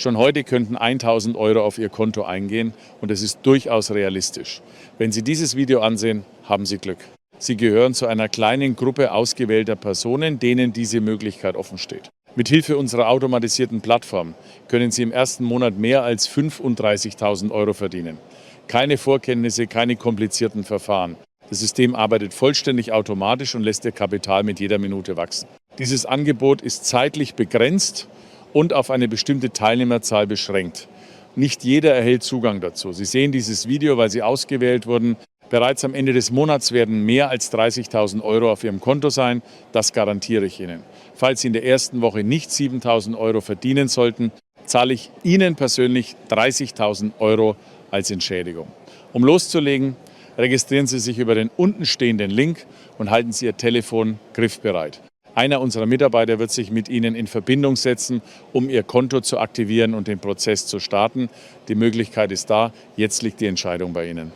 Schon heute könnten 1.000 Euro auf Ihr Konto eingehen und es ist durchaus realistisch. Wenn Sie dieses Video ansehen, haben Sie Glück. Sie gehören zu einer kleinen Gruppe ausgewählter Personen, denen diese Möglichkeit offen steht. Mithilfe unserer automatisierten Plattform können Sie im ersten Monat mehr als 35.000 Euro verdienen. Keine Vorkenntnisse, keine komplizierten Verfahren. Das System arbeitet vollständig automatisch und lässt Ihr Kapital mit jeder Minute wachsen. Dieses Angebot ist zeitlich begrenzt und auf eine bestimmte Teilnehmerzahl beschränkt. Nicht jeder erhält Zugang dazu. Sie sehen dieses Video, weil Sie ausgewählt wurden. Bereits am Ende des Monats werden mehr als 30.000 Euro auf Ihrem Konto sein. Das garantiere ich Ihnen. Falls Sie in der ersten Woche nicht 7.000 Euro verdienen sollten, zahle ich Ihnen persönlich 30.000 Euro als Entschädigung. Um loszulegen, registrieren Sie sich über den unten stehenden Link und halten Sie Ihr Telefon griffbereit. Einer unserer Mitarbeiter wird sich mit Ihnen in Verbindung setzen, um Ihr Konto zu aktivieren und den Prozess zu starten. Die Möglichkeit ist da. Jetzt liegt die Entscheidung bei Ihnen.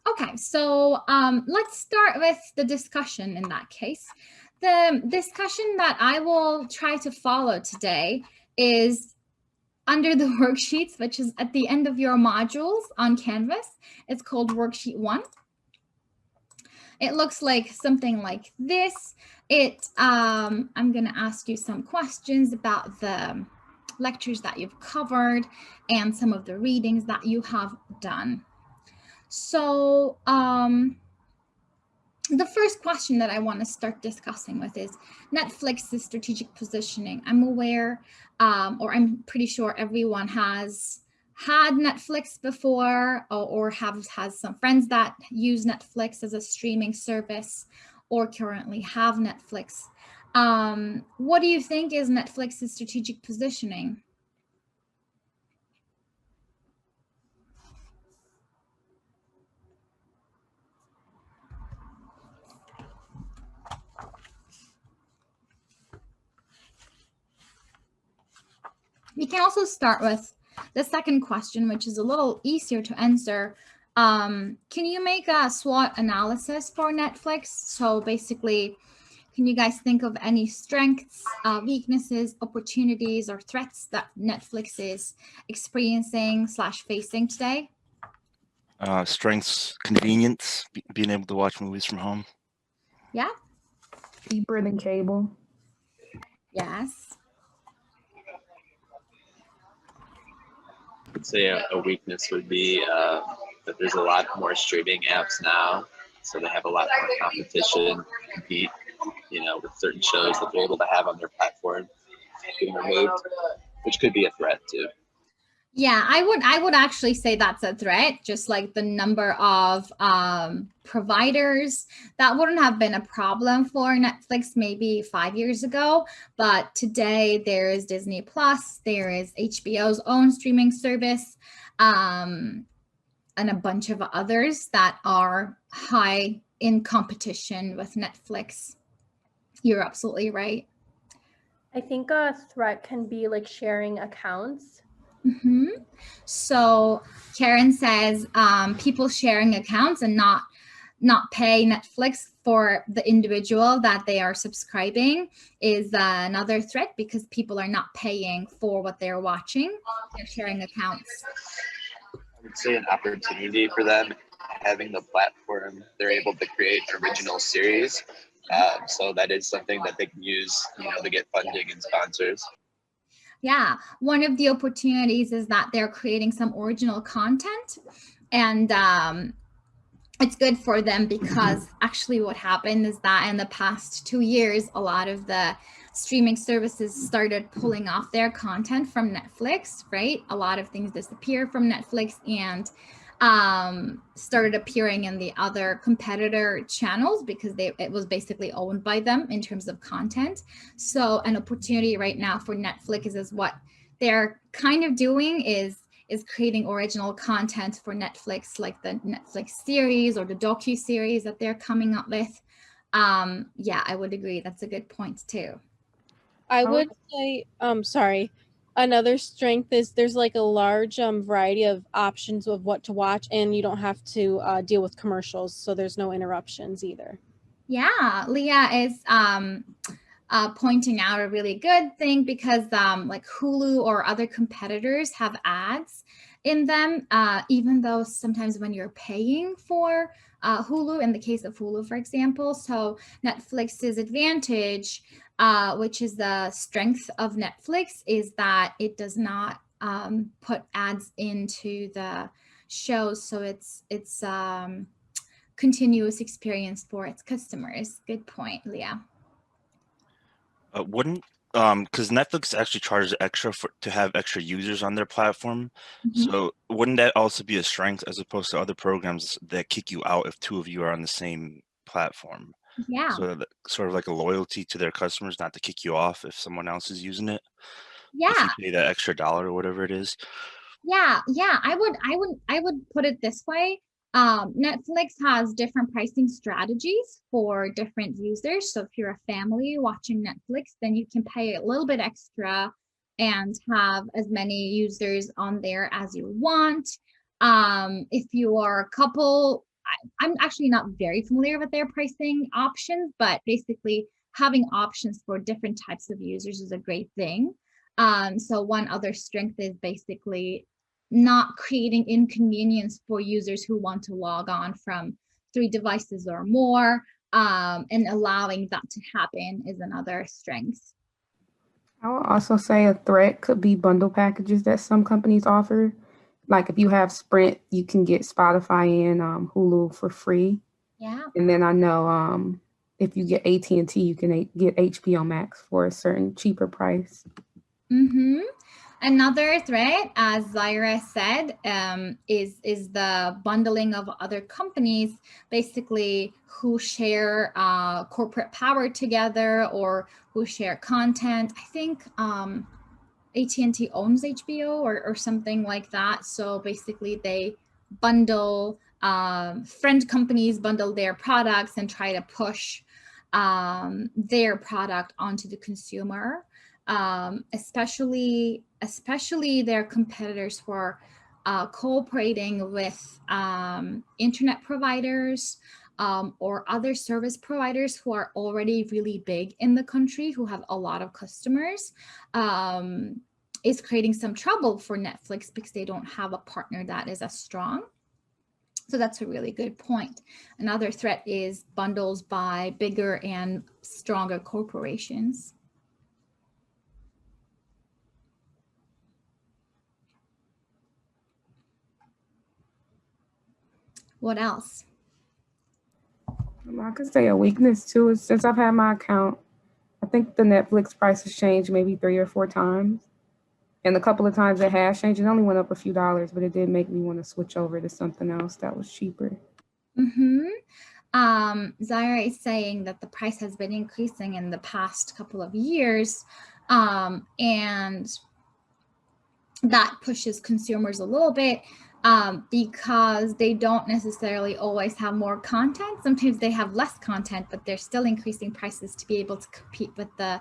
Okay, so let's start with the discussion in that case. The discussion that I will try to follow today is under the worksheets, which is at the end of your modules on Canvas. It's called Worksheet 1. It looks like something like this. I'm going to ask you some questions about the lectures that you've covered and some of the readings that you have done. So the first question that I want to start discussing with is Netflix's strategic positioning. I'm aware, or I'm pretty sure everyone has had Netflix before or has some friends that use Netflix as a streaming service or currently have Netflix. What do you think is Netflix's strategic positioning? We can also start with the second question, which is a little easier to answer. Can you make a SWOT analysis for Netflix? So basically, can you guys think of any strengths, weaknesses, opportunities, or threats that Netflix is experiencing / facing today? Strengths, convenience, being able to watch movies from home. Yeah. Cheaper than cable. Yes. I'd say a weakness would be that there's a lot more streaming apps now, so they have a lot more competition to compete, with certain shows that they're able to have on their platform being removed, which could be a threat too. Yeah, I would actually say that's a threat, just like the number of providers. That wouldn't have been a problem for Netflix maybe 5 years ago, but today there is Disney Plus, there is HBO's own streaming service, and a bunch of others that are high in competition with Netflix. You're absolutely right. I think a threat can be like sharing accounts. Mm-hmm. So Karen says people sharing accounts and not pay Netflix for the individual that they are subscribing is another threat because people are not paying for what they're watching. They're sharing accounts. I would say an opportunity for them having the platform. They're able to create original series. So that is something that they can use, to get funding and sponsors. Yeah, one of the opportunities is that they're creating some original content, and it's good for them because actually what happened is that in the past 2 years, a lot of the streaming services started pulling off their content from Netflix, right? A lot of things disappeared from Netflix and started appearing in the other competitor channels because it was basically owned by them in terms of content. So an opportunity right now for Netflix is what they're kind of doing is creating original content for Netflix, like the Netflix series or the docu-series that they're coming up with. Yeah, I would agree. That's a good point too. I would say, sorry. Another strength is there's like a large variety of options of what to watch, and you don't have to deal with commercials, so there's no interruptions either. Yeah, Leah is pointing out a really good thing because like Hulu or other competitors have ads in them, even though sometimes when you're paying for Hulu, in the case of Hulu, for example. So Netflix's advantage, which is the strength of Netflix, is that it does not put ads into the shows. So it's continuous experience for its customers. Good point, Leah. Wouldn't because Netflix actually charges extra to have extra users on their platform. Mhm. So wouldn't that also be a strength as opposed to other programs that kick you out if two of you are on the same platform? Yeah. So sort of like a loyalty to their customers, not to kick you off if someone else is using it. Yeah. If you pay that extra $1 or whatever it is. Yeah. I would put it this way. Netflix has different pricing strategies for different users. So if you're a family watching Netflix, then you can pay a little bit extra and have as many users on there as you want. If you are a couple, I'm actually not very familiar with their pricing options, but basically having options for different types of users is a great thing. So one other strength is basically not creating inconvenience for users who want to log on from 3 devices or more, and allowing that to happen is another strength. I would also say a threat could be bundle packages that some companies offer. Like if you have Sprint, you can get Spotify and Hulu for free. Yeah. And then I know if you get AT&T, you can get HBO Max for a certain cheaper price. Mm-hmm. Another threat, as Zaira said, is the bundling of other companies, basically who share corporate power together or who share content. I think AT&T owns HBO or something like that. So basically they bundle, friend companies bundle their products and try to push their product onto the consumer. Especially their competitors who are cooperating with internet providers or other service providers who are already really big in the country, who have a lot of customers, is creating some trouble for Netflix because they don't have a partner that is as strong. So that's a really good point. Another threat is bundles by bigger and stronger corporations. What else? I could say a weakness too is since I've had my account, I think the Netflix price has changed maybe 3 or 4 times. And a couple of times it has changed. It only went up a few dollars, but it did make me want to switch over to something else that was cheaper. Mm-hmm. Zaira is saying that the price has been increasing in the past couple of years, and that pushes consumers a little bit because they don't necessarily always have more content. Sometimes they have less content, but they're still increasing prices to be able to compete with the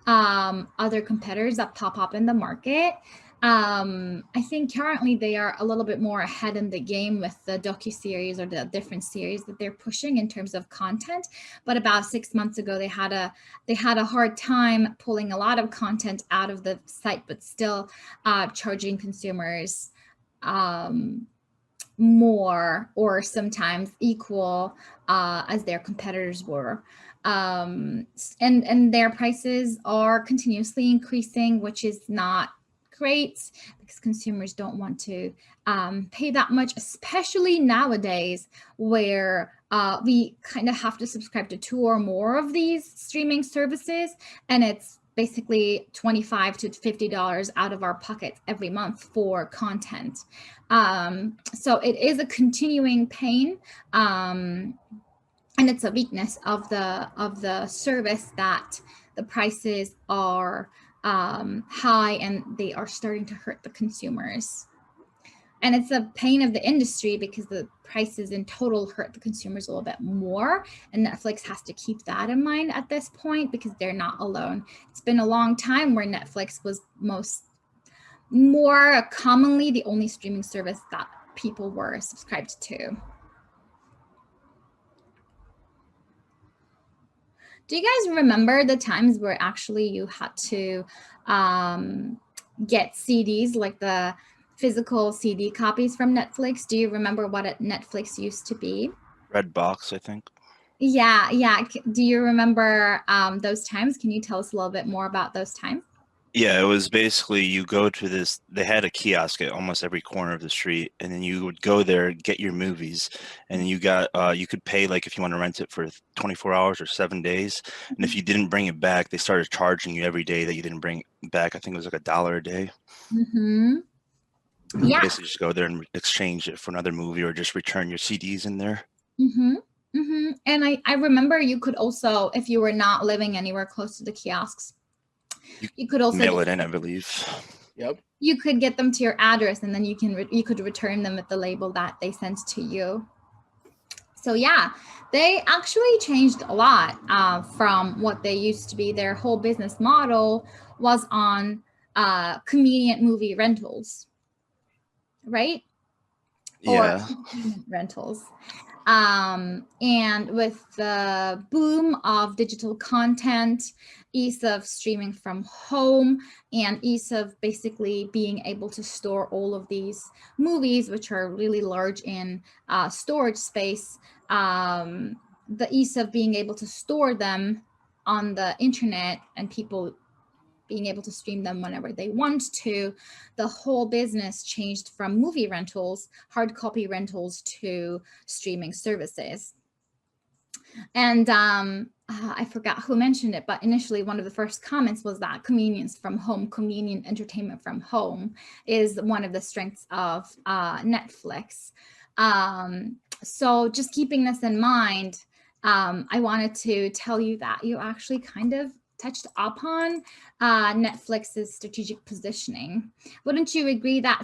other competitors that pop up in the market. I think currently they are a little bit more ahead in the game with the docuseries or the different series that they're pushing in terms of content. But about 6 months ago, they had a hard time pulling a lot of content out of the site, but still charging consumers more or sometimes equal as their competitors were. And their prices are continuously increasing, which is not great because consumers don't want to pay that much, especially nowadays where we kind of have to subscribe to 2 or more of these streaming services, and it's basically $25 to $50 out of our pockets every month for content. So it is a continuing pain, and it's a weakness of the service that the prices are high and they are starting to hurt the consumers. And it's a pain of the industry because the prices in total hurt the consumers a little bit more. And Netflix has to keep that in mind at this point because they're not alone. It's been a long time where Netflix was more commonly the only streaming service that people were subscribed to. Do you guys remember the times where actually you had to get CDs, like the physical CD copies from Netflix? Do you remember what Netflix used to be? Red box, I think. Yeah, yeah. Do you remember those times? Can you tell us a little bit more about those times? Yeah, it was basically you go to this, they had a kiosk at almost every corner of the street, and then you would go there, get your movies, and then you got you could pay, like, if you want to rent it for 24 hours or 7 days. And if you didn't bring it back, they started charging you every day that you didn't bring it back. I think it was like $1 a day. Mm-hmm. You Yeah. basically just go there and exchange it for another movie or just return your CDs in there. Mm-hmm. Mm-hmm. And I remember you could also, if you were not living anywhere close to the kiosks, you could also mail it in, I believe. Yep. You could get them to your address, and then you could return them with the label that they sent to you. So yeah, they actually changed a lot from what they used to be. Their whole business model was on convenient movie rentals, right? Yeah. Or entertainment rentals. And with the boom of digital content, ease of streaming from home, and ease of basically being able to store all of these movies, which are really large in storage space, the ease of being able to store them on the internet and people being able to stream them whenever they want to, the whole business changed from movie rentals, hard copy rentals, to streaming services. And I forgot who mentioned it, but initially one of the first comments was that convenience from home, convenient entertainment from home is one of the strengths of Netflix. So just keeping this in mind, I wanted to tell you that you actually kind of touched upon Netflix's strategic positioning. Wouldn't you agree that